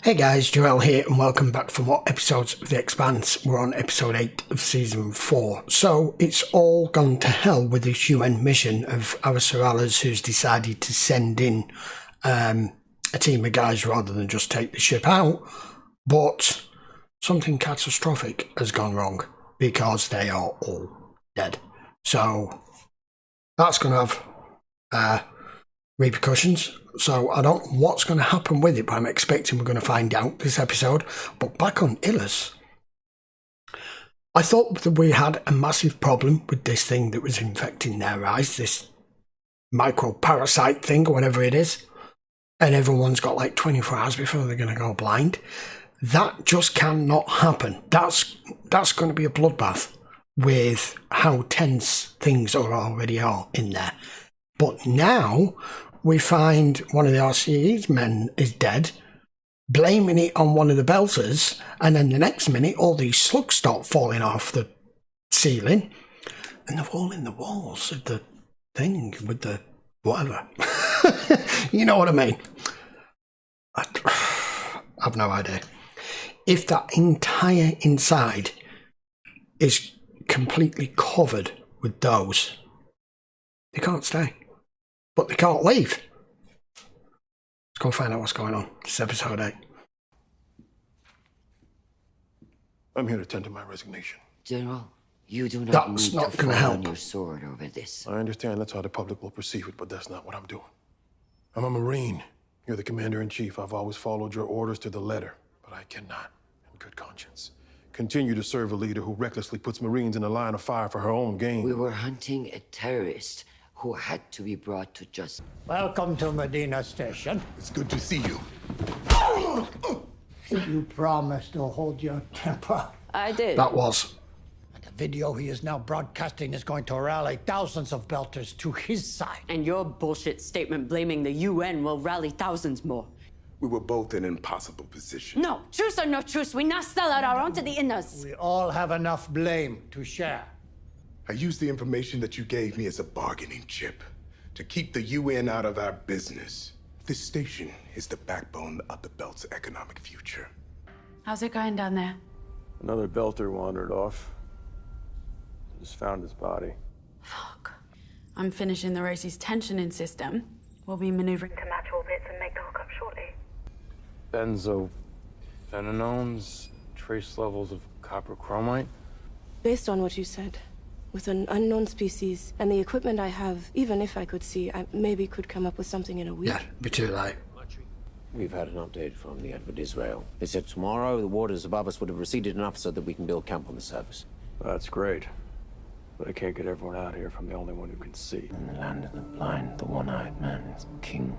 Hey guys, Joel here and welcome back for more episodes of The Expanse. We're on episode 8 of season 4. So it's all gone to hell with this UN mission of Avasarala's, who's decided to send in a team of guys rather than just take the ship out. But something catastrophic has gone wrong because they are all dead. So that's going to have repercussions. So I don't know what's going to happen with it, but I'm expecting we're going to find out this episode. But back on Ilus, I thought that we had a massive problem with this thing that was infecting their eyes, this micro-parasite thing or whatever it is. And everyone's got like 24 hours before they're going to go blind. That just cannot happen. That's going to be a bloodbath with how tense things already are in there. But now we find one of the RCE's men is dead, blaming it on one of the belters, and then the next minute all these slugs start falling off the ceiling, and they're all in the walls of the thing with the whatever. You know what I mean? I've no idea. If that entire inside is completely covered with those, they can't stay. But they can't leave. Let's go find out what's going on. This is episode 8. I'm here to tender my resignation. General, you do not need to fall on your sword over this. I understand that's how the public will perceive it, but that's not what I'm doing. I'm a Marine. You're the commander-in-chief. I've always followed your orders to the letter, but I cannot, in good conscience, continue to serve a leader who recklessly puts Marines in the line of fire for her own gain. We were hunting a terrorist who had to be brought to justice. Welcome to Medina Station. It's good to see you. You promised to hold your temper. I did. That was. The video he is now broadcasting is going to rally thousands of belters to his side. And your bullshit statement blaming the UN will rally thousands more. We were both in an impossible position. No, truce or no truce, we not sell out our own to the inners. We all have enough blame to share. I used the information that you gave me as a bargaining chip to keep the UN out of our business. This station is the backbone of the Belt's economic future. How's it going down there? Another belter wandered off. Just found his body. Fuck. I'm finishing the race's tensioning system. We'll be maneuvering to match orbits and make the hookup shortly. Benzophenanones, trace levels of copper chromite. Based on what you said, with an unknown species and the equipment I have, even if I could see, I maybe could come up with something in a week. Yeah, be too late. We've had an update from the Advent Israel. They said tomorrow the waters above us would have receded enough so that we can build camp on the surface. That's great. But I can't get everyone out here if I'm the only one who can see. In the land of the blind, the one-eyed man is king.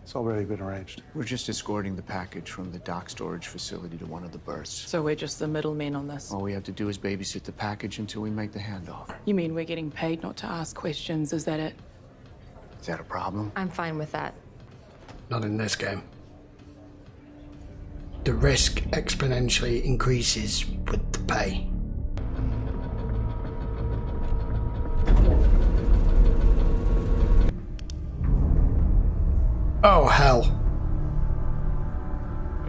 It's already been arranged. We're just escorting the package from the dock storage facility to one of the berths. So we're just the middlemen on this? All we have to do is babysit the package until we make the handoff. You mean we're getting paid not to ask questions, is that it? Is that a problem? I'm fine with that. Not in this game. The risk exponentially increases with the pay. Oh, hell.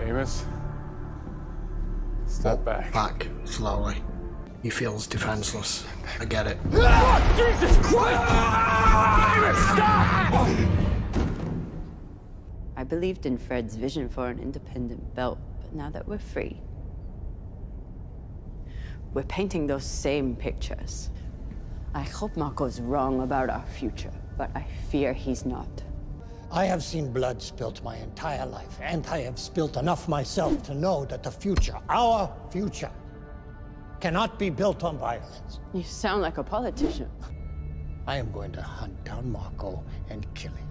Amos, step back. Back, slowly. He feels defenseless. I get it. Jesus Christ! Amos, stop! I believed in Fred's vision for an independent belt, but now that we're free, we're painting those same pictures. I hope Marco's wrong about our future, but I fear he's not. I have seen blood spilt my entire life, and I have spilt enough myself to know that the future, our future, cannot be built on violence. You sound like a politician. I am going to hunt down Marco and kill him.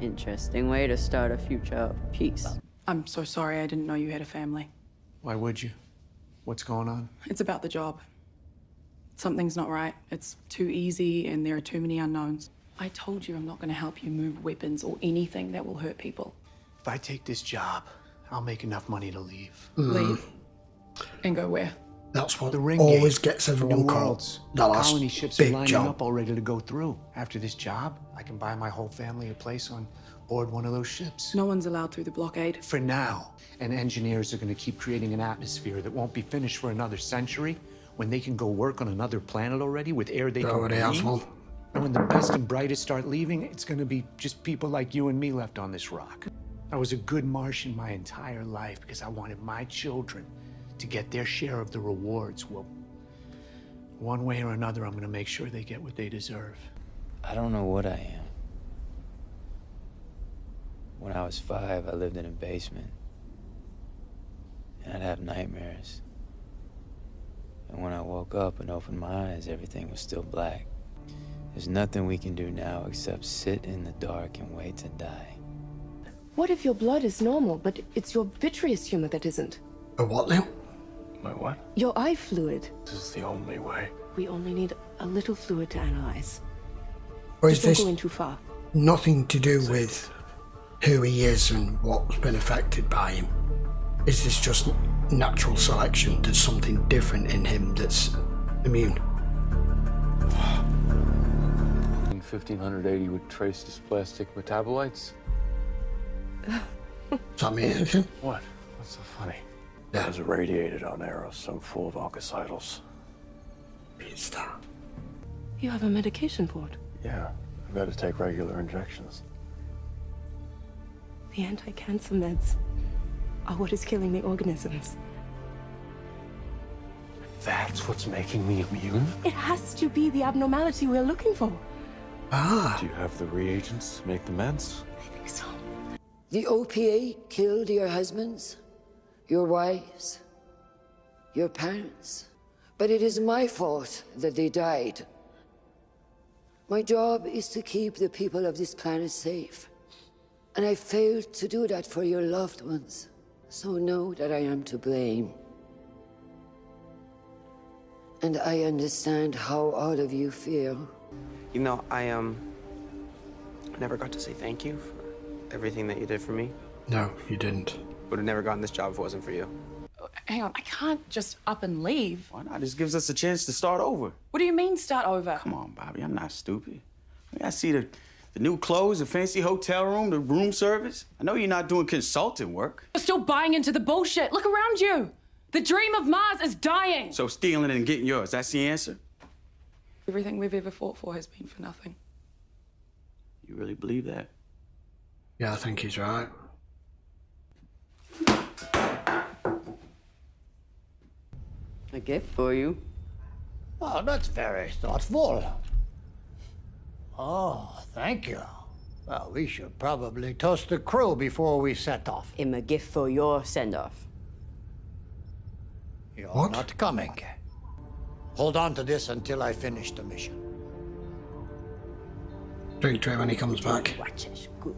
Interesting way to start a future of peace. I'm so sorry, I didn't know you had a family. Why would you? What's going on? It's about the job. Something's not right. It's too easy and there are too many unknowns. I told you I'm not going to help you move weapons or anything that will hurt people. If I take this job, I'll make enough money to leave. Leave. And go where? That's what The ring always gate. gets everyone New caught. worlds. The last colony ships are big lining job. up all ready to go through. After this job, I can buy my whole family a place on board one of those ships. No one's allowed through the blockade. For now. And engineers are going to keep creating an atmosphere that won't be finished for another century when they can go work on another planet already with air they can breathe. And when the best and brightest start leaving, it's going to be just people like you and me left on this rock. I was a good Martian my entire life because I wanted my children to get their share of the rewards. Well, one way or another, I'm going to make sure they get what they deserve. I don't know what I am. When I was 5, I lived in a basement. And I'd have nightmares. And when I woke up and opened my eyes, everything was still black. There's nothing we can do now except sit in the dark and wait to die. What if your blood is normal, but it's your vitreous tumor that isn't? A what now? My what? Your eye fluid. This is the only way. We only need a little fluid to analyze. Or is Just don't this go in too far. nothing to do with who he is and what's been affected by him? Is this just natural selection? There's something different in him that's immune? In 1580 would trace dysplastic metabolites. Does that mean anything? What? What's so funny? Yeah. It was irradiated on arrows, so full of oncocytals. Is that? You have a medication for it. Yeah, I've got to take regular injections. The anti-cancer meds are what is killing the organisms. That's what's making me immune? It has to be the abnormality we're looking for. Ah. Do you have the reagents to make the meds? I think so. The OPA killed your husbands, your wives, your parents. But it is my fault that they died. My job is to keep the people of this planet safe. And I failed to do that for your loved ones. So know that I am to blame. And I understand how all of you feel. You know, I never got to say thank you for everything that you did for me. No, you didn't. Would have never gotten this job if it wasn't for you. Hang on, I can't just up and leave. Why not? This gives us a chance to start over. What do you mean, start over? Come on, Bobby, I'm not stupid. I mean, I see the new clothes, the fancy hotel room, the room service. I know you're not doing consultant work. You're still buying into the bullshit. Look around you. The dream of Mars is dying. So stealing it and getting yours, that's the answer? Everything we've ever fought for has been for nothing. You really believe that? Yeah, I think he's right. A gift for you. Oh, that's very thoughtful. Oh, thank you. Well, we should probably toast the crew before we set off. Him a gift for your send-off. You're not coming. Hold on to this until I finish the mission. Drink to him when he comes back. Watch it. Good.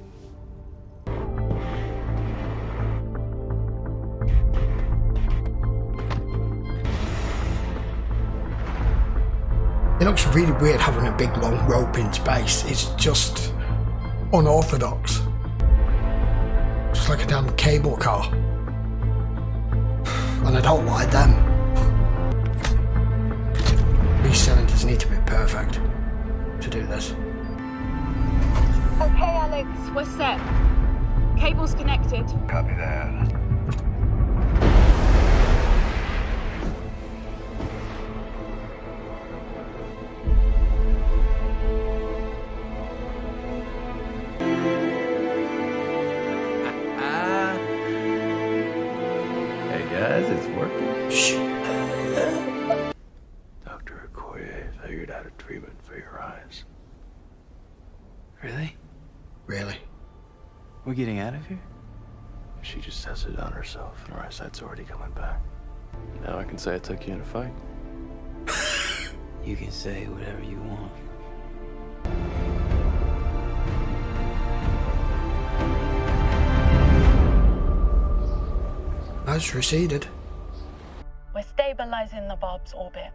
It looks really weird having a big long rope in space. It's just unorthodox. Just like a damn cable car. And I don't like them. These cylinders need to be perfect to do this. Okay, Alex, we're set. Cable's connected. Copy that. Guys, it's working. Shh. Dr. Okoye figured out a treatment for your eyes. Really? Really? We're getting out of here? She just tested it on herself, and her eyesight's already coming back. Now I can say I took you in a fight. You can say whatever you want. Has receded. We're stabilizing the Bob's orbit.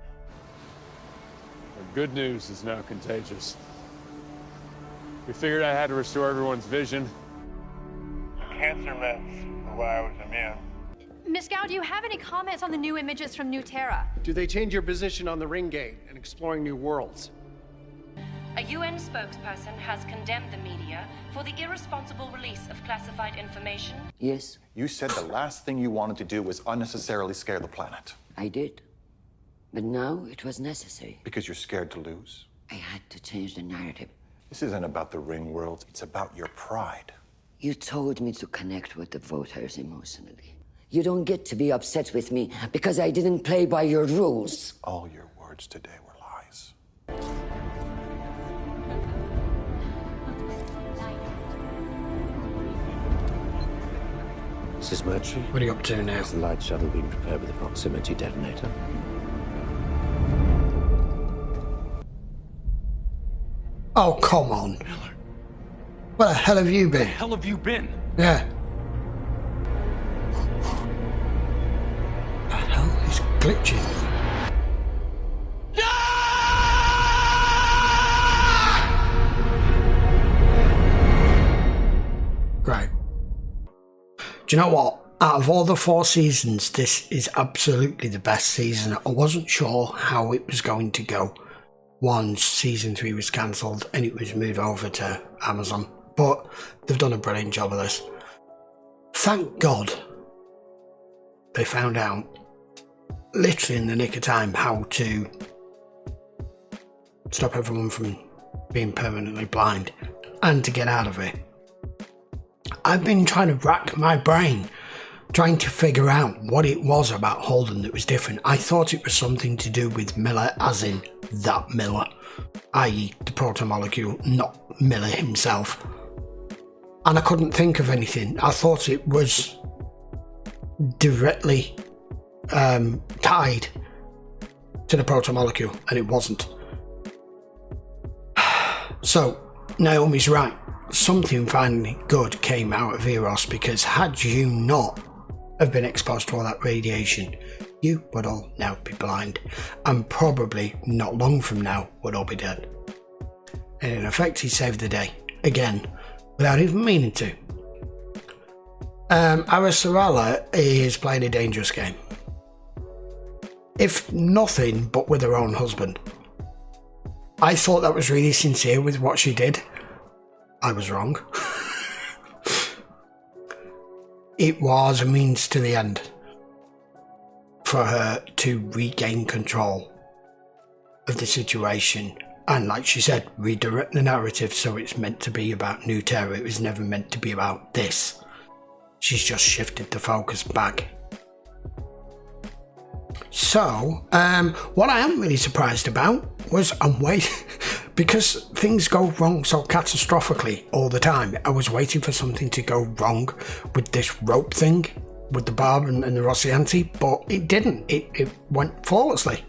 The good news is now contagious. We figured I had to restore everyone's vision. Cancer meds are why I was immune. Miss Gao, do you have any comments on the new images from New Terra? Do they change your position on the ring gate and exploring new worlds? A UN spokesperson has condemned the media for the irresponsible release of classified information. Yes, You said the last thing you wanted to do was unnecessarily scare the planet. I did. But now it was necessary. Because you're scared to lose. I had to change the narrative. This isn't about the ring world, it's about your pride. You told me to connect with the voters emotionally. You don't get to be upset with me because I didn't play by your rules. All your words today were lies. Mrs. Murtry? What are you up to now? Has the light shuttle been prepared with a proximity detonator? Oh, come on. Miller. Where the hell have you been? Where the hell have you been? Yeah. The hell is glitching? Great. Do you know what? Out of all the 4 seasons, this is absolutely the best season. I wasn't sure how it was going to go once season 3 was cancelled and it was moved over to Amazon. But they've done a brilliant job of this. Thank God they found out, literally in the nick of time, how to stop everyone from being permanently blind and to get out of it. I've been trying to rack my brain, trying to figure out what it was about Holden that was different. I thought it was something to do with Miller, as in that Miller, i.e. the protomolecule, not Miller himself. And I couldn't think of anything. I thought it was directly tied to the protomolecule, and it wasn't. So, Naomi's right. Something finally good came out of Eros, because had you not have been exposed to all that radiation, you would all now be blind, and probably not long from now would all be dead. And in effect, he saved the day again, without even meaning to. Avasarala is playing a dangerous game, if nothing but with her own husband. I thought that was really sincere with what she did. I was wrong. It was a means to the end for her to regain control of the situation, and like she said, redirect the narrative so it's meant to be about New Terra. It was never meant to be about this. She's just shifted the focus back. So, what I am really surprised about was I'm waiting, because things go wrong so catastrophically all the time. I was waiting for something to go wrong with this rope thing, with the barb and the Rossianti, but it didn't. It went flawlessly.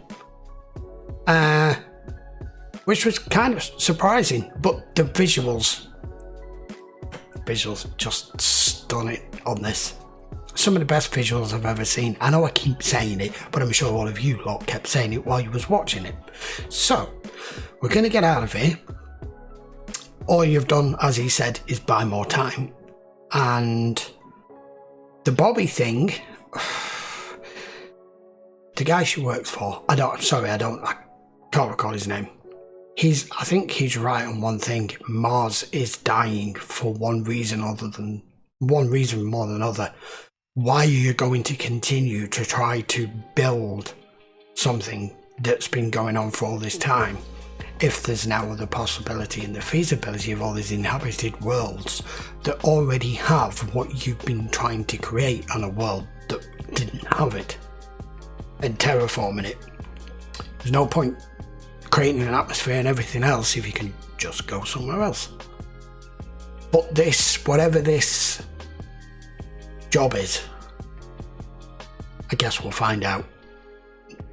Which was kind of surprising, but the visuals just stunning on this. Some of the best visuals I've ever seen. I know I keep saying it, but I'm sure all of you lot kept saying it while you was watching it. So, we're going to get out of here. All you've done, as he said, is buy more time. And the Bobby thing, the guy she works for, I can't recall his name. I think he's right on one thing. Mars is dying for one reason more than other. Why are you going to continue to try to build something that's been going on for all this time if there's now the possibility and the feasibility of all these inhabited worlds that already have what you've been trying to create on a world that didn't have it, and terraforming it? There's no point creating an atmosphere and everything else if you can just go somewhere else. But this, whatever this job is, I guess we'll find out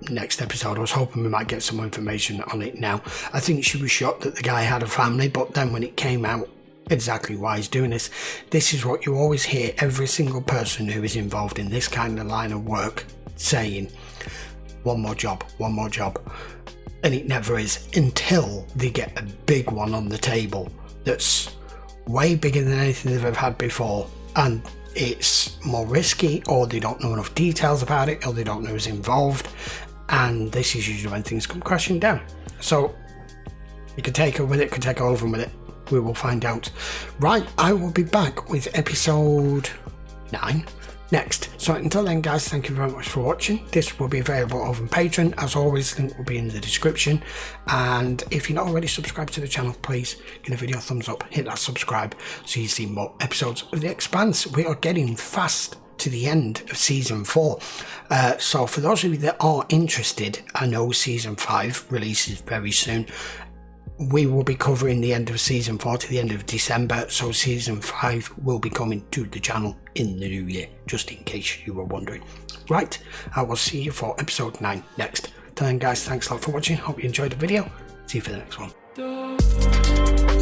next episode. I was hoping we might get some information on it now. I think she was shocked that the guy had a family, but then when it came out exactly why he's doing this is what you always hear every single person who is involved in this kind of line of work saying, one more job, and it never is, until they get a big one on the table that's way bigger than anything they've ever had before, and it's more risky, or they don't know enough details about it, or they don't know who's involved, and this is usually when things come crashing down. So You can take her with it, can take all of them with it. We will find out. Right, I will be back with episode 9 next. So until then, guys, thank you very much for watching. This will be available over on Patreon. As always, link will be in the description. And if you're not already subscribed to the channel, please give the video a thumbs up, hit that subscribe so you see more episodes of The Expanse. We are getting fast to the end of season 4. So for those of you that are interested, I know season 5 releases very soon. We will be covering the end of season 4 to the end of December, so season 5 will be coming to the channel in the new year, just in case you were wondering. Right, I will see you for episode 9 next. Till then, guys, thanks a lot for watching. Hope you enjoyed the video. See you for the next one.